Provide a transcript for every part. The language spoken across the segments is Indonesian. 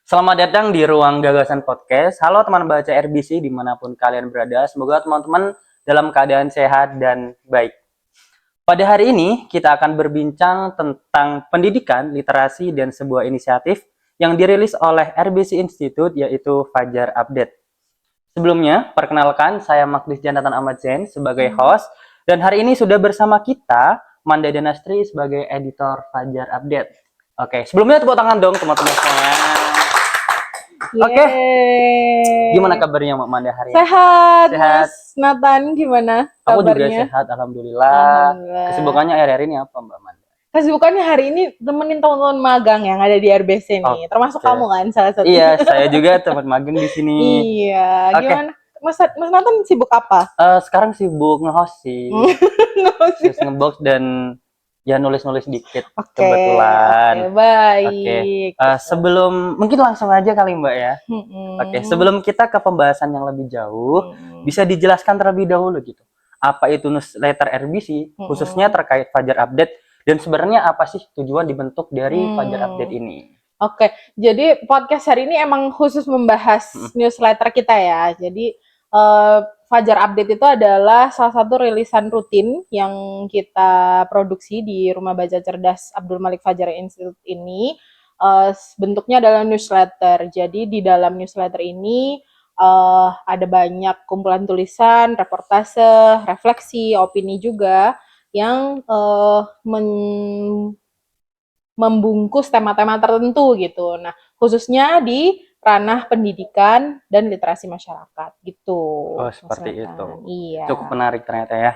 Selamat datang di Ruang Gagasan Podcast. Halo teman baca RBC dimanapun kalian berada. Semoga teman-teman dalam keadaan sehat dan baik. Pada hari ini kita akan berbincang tentang pendidikan, literasi, dan sebuah inisiatif yang dirilis oleh RBC Institute yaitu Fajar Update. Sebelumnya, perkenalkan saya Magdis Janatan Ahmad Zain sebagai host dan hari ini sudah bersama kita Manda Danastri sebagai editor Fajar Update. Oke, sebelumnya tepuk tangan dong teman-teman semuanya. Oke, gimana kabarnya Mbak Manda hari ini? Sehat, Sehat. Mas Nathan, gimana Aku juga kabarnya? sehat, alhamdulillah. Alhamdulillah. Kesibukannya akhir-akhir ini apa Mbak Manda? Kesibukannya hari ini temenin teman-teman magang yang ada di RBC nih, termasuk Oke. kamu kan salah satu. Iya, saya juga teman magang di sini. Iya, Oke. gimana? Mas Nathan sibuk apa? Sekarang sibuk nge-host sih, terus nge-box dan ya nulis-nulis dikit kebetulan. Oke, baik. Sebelum mungkin langsung aja kali Mbak ya. Oke, sebelum kita ke pembahasan yang lebih jauh, bisa dijelaskan terlebih dahulu gitu. Apa itu newsletter RBC, khususnya terkait Fajar Update, dan sebenarnya apa sih tujuan dibentuk dari Fajar Update ini? Oke, jadi podcast hari ini emang khusus membahas newsletter kita ya. Jadi Fajar Update itu adalah salah satu rilisan rutin yang kita produksi di Rumah Baca Cerdas Abdul Malik Fajar Institute ini. Bentuknya adalah newsletter. Jadi di dalam newsletter ini ada banyak kumpulan tulisan, reportase, refleksi, opini juga yang membungkus tema-tema tertentu gitu. Nah, khususnya di ranah pendidikan dan literasi masyarakat gitu. Oh, seperti itu. Iya. Cukup menarik ternyata ya.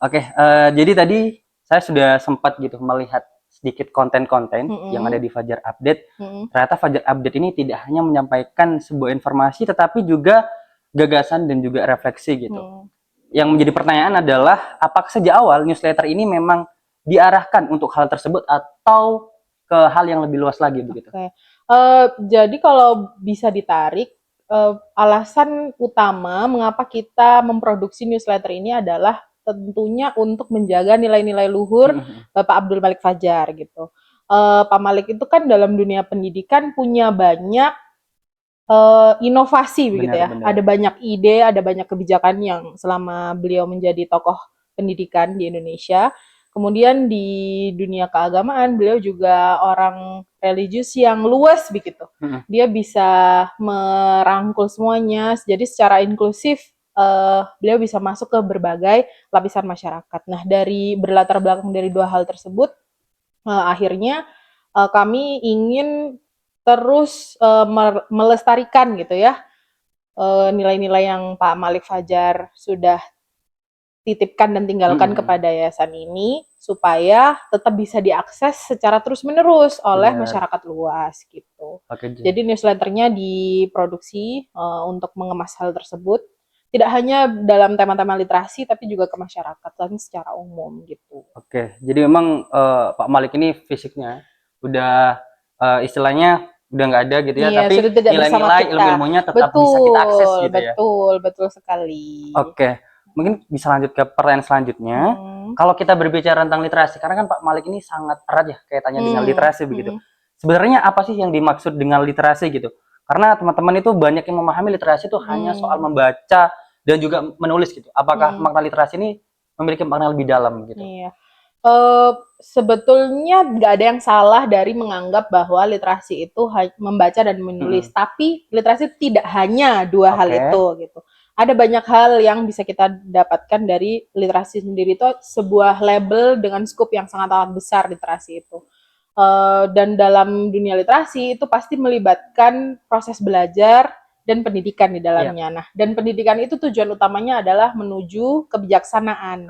Oke, jadi tadi saya sudah sempat gitu melihat sedikit konten-konten yang ada di Fajar Update. Ternyata Fajar Update ini tidak hanya menyampaikan sebuah informasi, tetapi juga gagasan dan juga refleksi gitu. Yang menjadi pertanyaan adalah, apakah sejak awal newsletter ini memang diarahkan untuk hal tersebut atau ke hal yang lebih luas lagi begitu? Jadi kalau bisa ditarik, alasan utama mengapa kita memproduksi newsletter ini adalah tentunya untuk menjaga nilai-nilai luhur Bapak Abdul Malik Fajar gitu. Pak Malik itu kan dalam dunia pendidikan punya banyak inovasi begitu ya. Ada banyak ide, ada banyak kebijakan yang selama beliau menjadi tokoh pendidikan di Indonesia. Kemudian di dunia keagamaan beliau juga orang religius yang luas begitu. Dia bisa merangkul semuanya. Jadi secara inklusif beliau bisa masuk ke berbagai lapisan masyarakat. Nah, dari berlatar belakang dari dua hal tersebut, akhirnya kami ingin terus melestarikan gitu ya nilai-nilai yang Pak Malik Fajar sudah titipkan dan tinggalkan kepada yayasan ini supaya tetap bisa diakses secara terus-menerus oleh masyarakat luas gitu. Jadi newsletternya diproduksi untuk mengemas hal tersebut, tidak hanya dalam tema-tema literasi tapi juga ke masyarakat dan secara umum gitu. Oke, jadi memang Pak Malik ini fisiknya udah istilahnya udah nggak ada gitu ya, Iya, tapi nilai-nilai ilmu-ilmunya tetap bisa kita akses gitu ya. Betul sekali. Oke, mungkin bisa lanjut ke pertanyaan selanjutnya. Kalau kita berbicara tentang literasi, karena kan Pak Malik ini sangat erat ya kaitannya dengan literasi begitu. Sebenarnya apa sih yang dimaksud dengan literasi gitu? Karena teman-teman itu banyak yang memahami literasi itu hanya soal membaca dan juga menulis gitu. Apakah makna literasi ini memiliki makna lebih dalam gitu? Iya. Sebetulnya nggak ada yang salah dari menganggap bahwa literasi itu membaca dan menulis, tapi literasi tidak hanya dua hal itu gitu. Ada banyak hal yang bisa kita dapatkan dari literasi sendiri, itu sebuah label dengan skup yang sangat-sangat besar literasi itu. Dan dalam dunia literasi itu pasti melibatkan proses belajar dan pendidikan di dalamnya. Nah, dan pendidikan itu tujuan utamanya adalah menuju kebijaksanaan.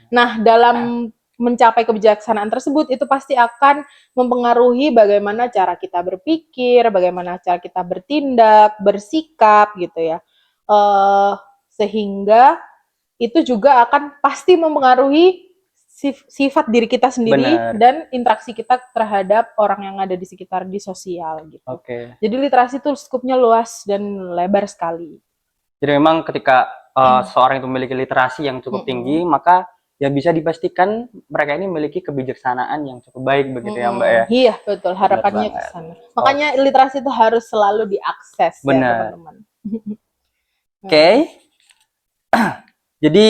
Nah, dalam mencapai kebijaksanaan tersebut itu pasti akan mempengaruhi bagaimana cara kita berpikir, bagaimana cara kita bertindak, bersikap gitu ya. Sehingga itu juga akan pasti mempengaruhi sifat diri kita sendiri dan interaksi kita terhadap orang yang ada di sekitar di sosial gitu. Jadi literasi itu skupnya luas dan lebar sekali. Jadi memang ketika seorang itu memiliki literasi yang cukup tinggi, maka yang bisa dipastikan mereka ini memiliki kebijaksanaan yang cukup baik begitu ya Mbak ya. Iya, betul. Benar Harapannya ke banget. sana. Oh, Makanya literasi itu harus selalu diakses ya, benar. teman-teman. Oke. Jadi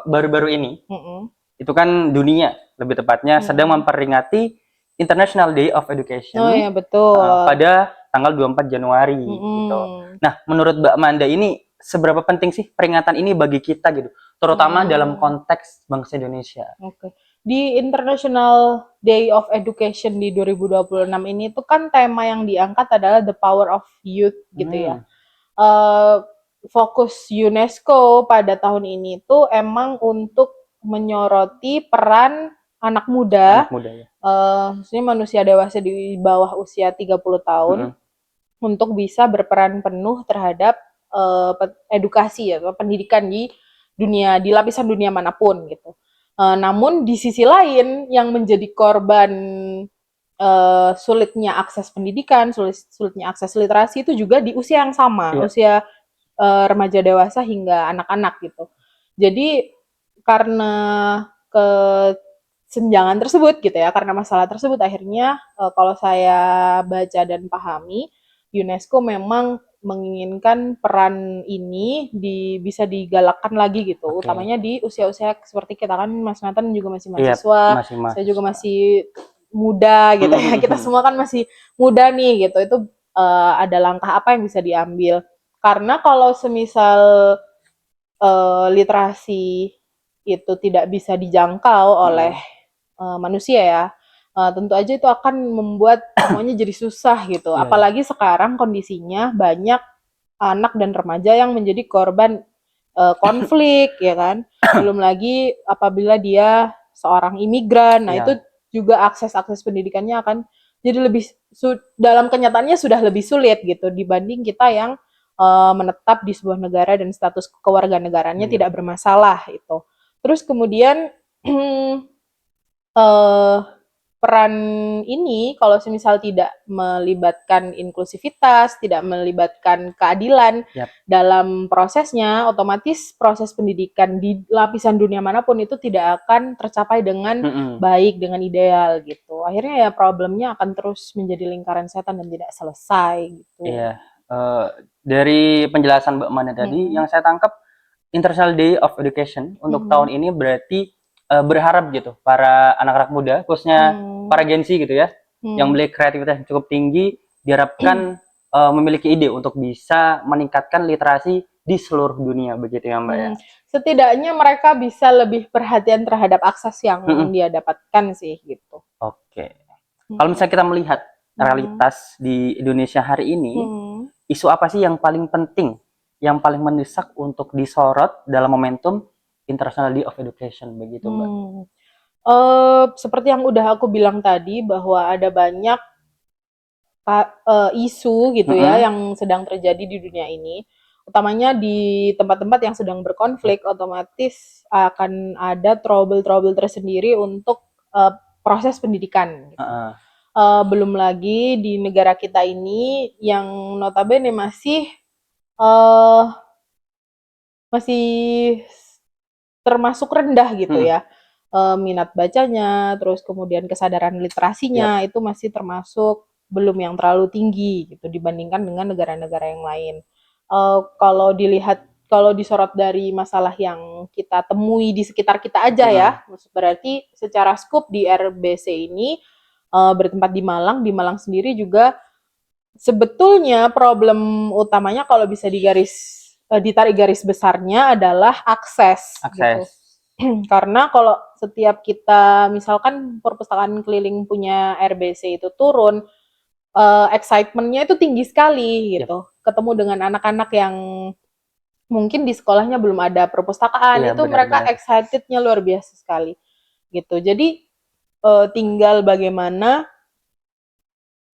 baru-baru ini Mm-mm. itu kan dunia lebih tepatnya sedang memperingati International Day of Oh Education ya, betul. pada tanggal 24 Januari gitu. Mm-mm. Nah, menurut Mbak Manda ini seberapa penting sih peringatan ini bagi kita gitu, terutama dalam Hmm, konteks bangsa Indonesia? oke. Di International Day of Education di 2026 ini tuh kan tema yang diangkat adalah the power of youth gitu ya. Hmm, eh Fokus UNESCO pada tahun ini tuh emang untuk menyoroti peran anak muda, anak muda ya. maksudnya manusia dewasa di bawah usia 30 tahun Mm-mm. untuk bisa berperan penuh terhadap edukasi atau pendidikan di lapisan dunia manapun gitu. Namun di sisi lain yang menjadi korban sulitnya akses pendidikan, sulitnya akses literasi itu juga di usia yang sama, Iya. usia remaja dewasa hingga anak-anak gitu. Jadi karena kesenjangan tersebut gitu ya, karena masalah tersebut akhirnya kalau saya baca dan pahami, UNESCO memang menginginkan peran ini bisa digalakkan lagi gitu, Oke. utamanya di usia-usia seperti kita kan Mas Nathan juga masih Iya, mahasiswa, masih saya juga mahasiswa. masih muda gitu ya, kita semua kan masih muda nih gitu, itu ada langkah apa yang bisa diambil karena kalau semisal literasi itu tidak bisa dijangkau oleh manusia ya, tentu aja itu akan membuat semuanya jadi susah gitu. Iya, iya. Apalagi sekarang kondisinya banyak anak dan remaja yang menjadi korban konflik ya kan. Belum lagi apabila dia seorang imigran, nah itu Iya. juga akses pendidikannya akan jadi lebih dalam kenyataannya sudah lebih sulit gitu dibanding kita yang menetap di sebuah negara dan status kewarganegaraannya Benar. tidak bermasalah itu. Terus kemudian eh, peran ini kalau semisal tidak melibatkan inklusivitas, tidak melibatkan keadilan Yap. dalam prosesnya, otomatis proses pendidikan di lapisan dunia manapun itu tidak akan tercapai dengan Mm-mm. baik, dengan ideal gitu. Akhirnya ya problemnya akan terus menjadi lingkaran setan dan tidak selesai gitu. Iya. Eh, dari penjelasan Mbak Manda tadi, Mm-mm. yang saya tangkap International Day of Education untuk tahun Mm-mm. ini berarti berharap gitu para anak-anak muda, khususnya Mm. para Gen Z gitu ya, yang Mm. memiliki kreativitas yang cukup tinggi, diharapkan memiliki ide untuk bisa meningkatkan literasi di seluruh dunia begitu ya Mbak ya. Setidaknya mereka bisa lebih perhatian terhadap akses yang Mm-mm. dia dapatkan sih gitu. Oke. Kalau Mm-mm. misalnya kita melihat Mm-mm. realitas di Indonesia hari ini, Mm-mm. isu apa sih yang paling penting, yang paling mendesak untuk disorot dalam momentum International Day of Education begitu Mbak? Hmm. Seperti yang udah aku bilang tadi bahwa ada banyak isu gitu ya Mm-mm. yang sedang terjadi di dunia ini, utamanya di tempat-tempat yang sedang Yap. berkonflik, otomatis akan ada trouble-trouble tersendiri untuk proses pendidikan. Gitu. Uh-uh. Belum lagi di negara kita ini yang notabene uh, masih termasuk rendah gitu Mm-mm. ya, minat bacanya, terus kemudian kesadaran Yap. literasinya itu masih termasuk belum yang terlalu tinggi gitu dibandingkan dengan negara-negara yang lain. Kalau disorot dari masalah yang kita temui di sekitar kita aja ya, Mm-mm. berarti secara skup di RBC ini bertempat di Malang sendiri juga sebetulnya problem utamanya kalau bisa ditarik garis besarnya adalah akses gitu. Akses. Karena kalau setiap kita misalkan perpustakaan keliling punya RBC itu turun, excitement-nya itu tinggi sekali Yap. gitu. Ketemu dengan anak-anak yang mungkin di sekolahnya belum ada perpustakaan, Iya itu mereka benar-benar. excited-nya luar biasa sekali gitu. Jadi tinggal bagaimana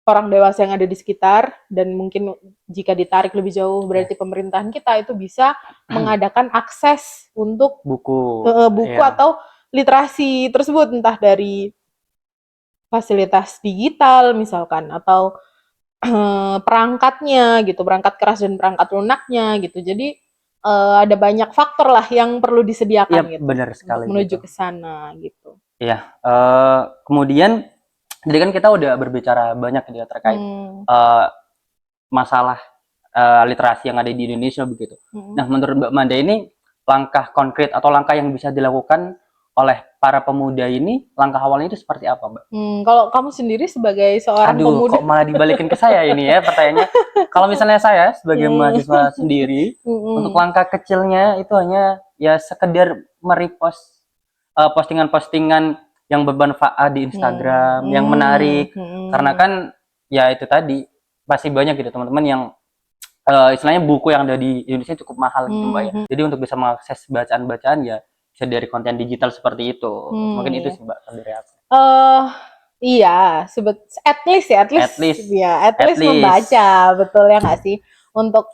orang dewasa yang ada di sekitar dan mungkin jika ditarik lebih jauh Ya. berarti pemerintahan kita itu bisa mengadakan akses untuk Buku. buku Ya. atau literasi tersebut entah dari fasilitas digital misalkan atau perangkatnya gitu, perangkat keras dan perangkat lunaknya gitu. Jadi ada banyak faktor lah yang perlu disediakan Iya, gitu benar untuk sekali menuju gitu. ke sana gitu. Iya, kemudian jadi kan kita udah berbicara banyak gitu ya terkait Hmm. eh, masalah literasi yang ada di Indonesia begitu. Hmm. Nah, menurut Mbak Manda ini langkah konkret atau langkah yang bisa dilakukan oleh para pemuda ini, langkah awalnya itu seperti apa, Mbak? Kalau kamu sendiri sebagai seorang Aduh, pemuda, kok malah dibalikin ke saya ini ya pertanyaannya. Kalau misalnya saya sebagai hmm, mahasiswa sendiri, untuk hmm, langkah kecilnya itu hanya ya sekedar merepost postingan-postingan yang bermanfaat di Instagram, yang hmm, menarik. Karena hmm, kan ya itu tadi pasti banyak gitu teman-teman yang istilahnya buku yang ada di Indonesia cukup mahal gitu Mbak ya. hmm, Jadi untuk bisa mengakses bacaan-bacaan ya bisa dari konten digital seperti itu. Mungkin itu iya. sih Mbak kalau dari aku. Eh, iya, at least ya, At least, at at least least. membaca, betul ya nggak sih? Untuk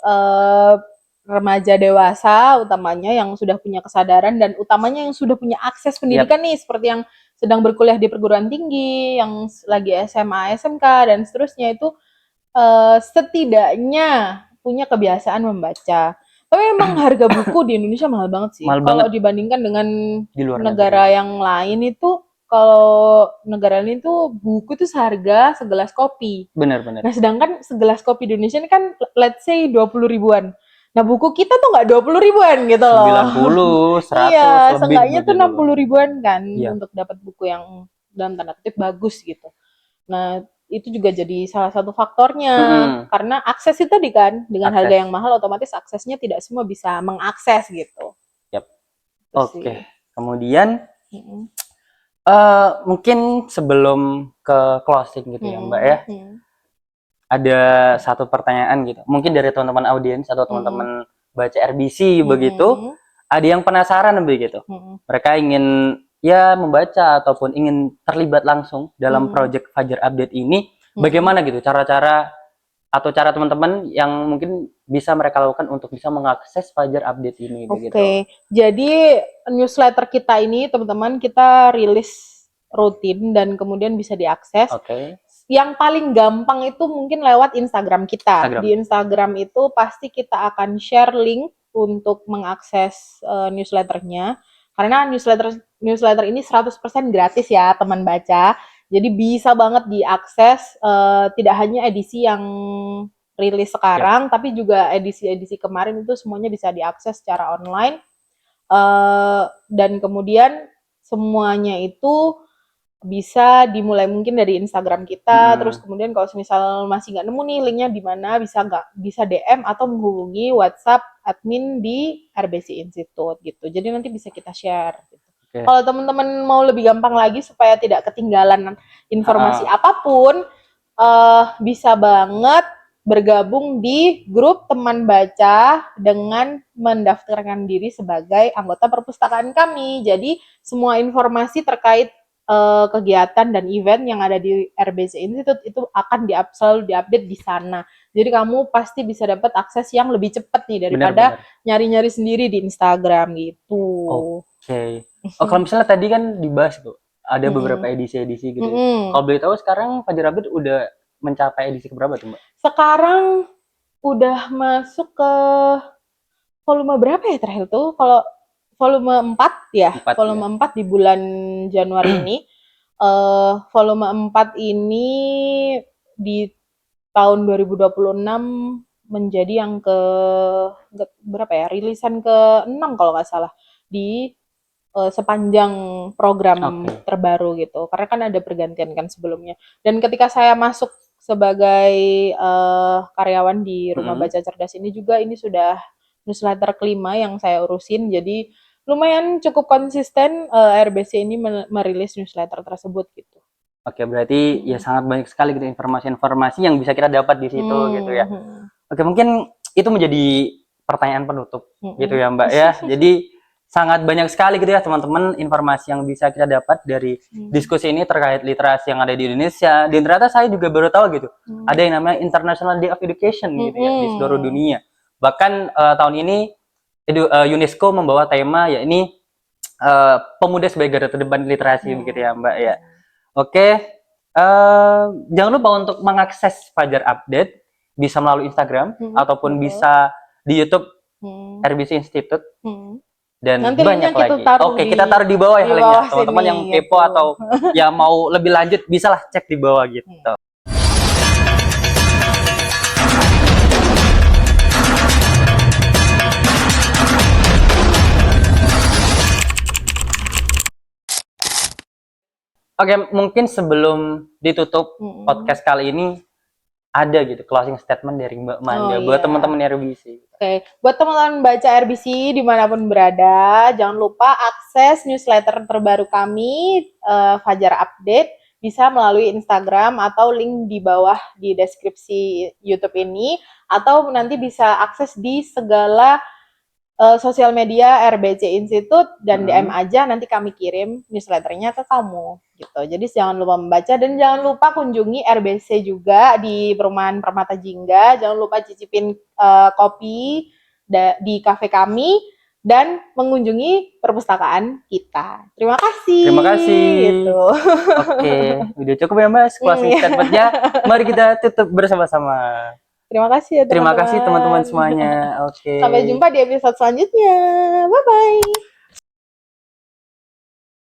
remaja dewasa, utamanya yang sudah punya kesadaran dan utamanya yang sudah punya akses Yap, pendidikan nih, seperti yang sedang berkuliah di perguruan tinggi, yang lagi SMA, SMK dan seterusnya itu setidaknya punya kebiasaan membaca. Tapi memang harga buku di Indonesia mahal banget sih. mahal Kalau banget dibandingkan dengan di luar negeri. negara yang lain itu, kalau negara lain itu buku itu seharga segelas kopi. Benar-benar. Nah, sedangkan segelas kopi di Indonesia ini kan let's say 20 ribuan. Nah, buku kita tuh nggak 20 ribuan gitu loh. 90, 100 Iya, lebih seenggaknya tuh begitu. 60 ribuan kan Iya. untuk dapat buku yang dalam tanda kutip bagus gitu. Nah, itu juga jadi salah satu faktornya. Mm-mm. Karena akses itu tadi kan, dengan harga yang Akses. mahal otomatis aksesnya tidak semua bisa mengakses gitu. Yap. Itu Oke. sih. Kemudian Mm-mm. mungkin sebelum ke closing gitu ya Mbak ya, Mm-mm. ada satu pertanyaan gitu. Mungkin dari teman-teman audiens atau Mm-mm. teman-teman baca RBC begitu, Mm-mm. ada yang penasaran begitu. Mm-mm. Mereka ingin ya membaca ataupun ingin terlibat langsung dalam Mm-mm. project Fajar Update ini. Mm-mm. Bagaimana gitu cara-cara atau cara teman-teman yang mungkin bisa mereka lakukan untuk bisa mengakses Fajar Update ini begitu. Oke, jadi newsletter kita ini teman-teman kita rilis rutin dan kemudian bisa diakses. Oke, Yang paling gampang itu mungkin lewat Instagram kita. Instagram. Di Instagram itu pasti kita akan share link untuk mengakses newsletternya. Karena newsletter ini 100% gratis ya teman baca. Jadi bisa banget diakses tidak hanya edisi yang rilis Yap. sekarang, tapi juga edisi-edisi kemarin itu semuanya bisa diakses secara online. Dan kemudian semuanya itu bisa dimulai mungkin dari Instagram kita, terus Mm-mm. kemudian kalau misal masih nggak nemu nih linknya di mana, bisa DM atau menghubungi WhatsApp admin di RBC Institute gitu. Jadi nanti bisa kita share. Gitu. Oke. Kalau teman-teman mau lebih gampang lagi supaya tidak ketinggalan informasi Ha-ha. apapun, bisa banget bergabung di grup teman baca dengan mendaftarkan diri sebagai anggota perpustakaan kami. Jadi semua informasi terkait kegiatan dan event yang ada di RBC Institute itu akan selalu diupdate di sana. Jadi kamu pasti bisa dapat akses yang lebih cepat nih daripada Benar-benar. nyari-nyari sendiri di Instagram gitu. Oke. Oh, kalau misalnya tadi kan dibahas tuh, ada beberapa Mm-mm. edisi-edisi gitu ya. Mm-mm. Kalau boleh tahu sekarang Fajar Update udah mencapai edisi keberapa tuh, Mbak? Sekarang udah masuk ke volume berapa ya terakhir tuh? Kalau volume 4 ya, 4 ya. volume 4 di bulan Januari ini. Volume 4 ini di tahun 2026 menjadi yang ke berapa ya? Rilisan ke-6 kalau nggak salah di sepanjang program Oke. terbaru gitu. Karena kan ada pergantian kan sebelumnya. Dan ketika saya masuk sebagai karyawan di Rumah Mm-mm. Baca Cerdas ini juga ini sudah newsletter kelima yang saya urusin. Jadi lumayan cukup konsisten RBC ini merilis newsletter tersebut gitu. Oke, berarti ya Hmm. sangat banyak sekali gitu informasi-informasi yang bisa kita dapat di situ gitu ya. Hmm. Oke, mungkin itu menjadi pertanyaan penutup gitu Hmm. ya, Mbak ya. Jadi sangat banyak sekali gitu ya teman-teman informasi yang bisa kita dapat dari diskusi ini terkait literasi yang ada di Indonesia. Dan ternyata saya juga baru tahu gitu. Ada yang namanya International Day of Education gitu ya di seluruh dunia. Bahkan tahun ini UNESCO membawa tema ya ini pemuda sebagai garda terdepan literasi begitu ya, Mbak ya. Oke, jangan lupa untuk mengakses Fajar Update bisa melalui Instagram ataupun Betul. bisa di YouTube RBC Institute, dan Nanti banyak linknya kita lagi. taruh Oke, di- kita taruh di bawah ya di linknya. bawah Teman-teman sini, yang kepo gitu. atau yang mau lebih lanjut bisa lah cek di bawah gitu. Oke, mungkin sebelum ditutup podcast kali ini ada gitu closing statement dari Mbak Manda buat teman-teman RBC. Oke, buat teman-teman baca RBC dimanapun berada, jangan lupa akses newsletter terbaru kami, Fajar Update, bisa melalui Instagram atau link di bawah di deskripsi YouTube ini, atau nanti bisa akses di segala sosial media RBC Institute dan DM aja, nanti kami kirim newsletternya ke kamu gitu. Jadi jangan lupa membaca dan jangan lupa kunjungi RBC juga di Perumahan Permata Jingga. Jangan lupa cicipin kopi di kafe kami dan mengunjungi perpustakaan kita. Terima kasih. Terima kasih. Gitu. Oke, udah cukup ya Mas closing statementnya. Mari kita tutup bersama-sama. Terima kasih ya teman-teman. Terima kasih teman-teman semuanya. Oke. Sampai jumpa di episode selanjutnya. Bye-bye.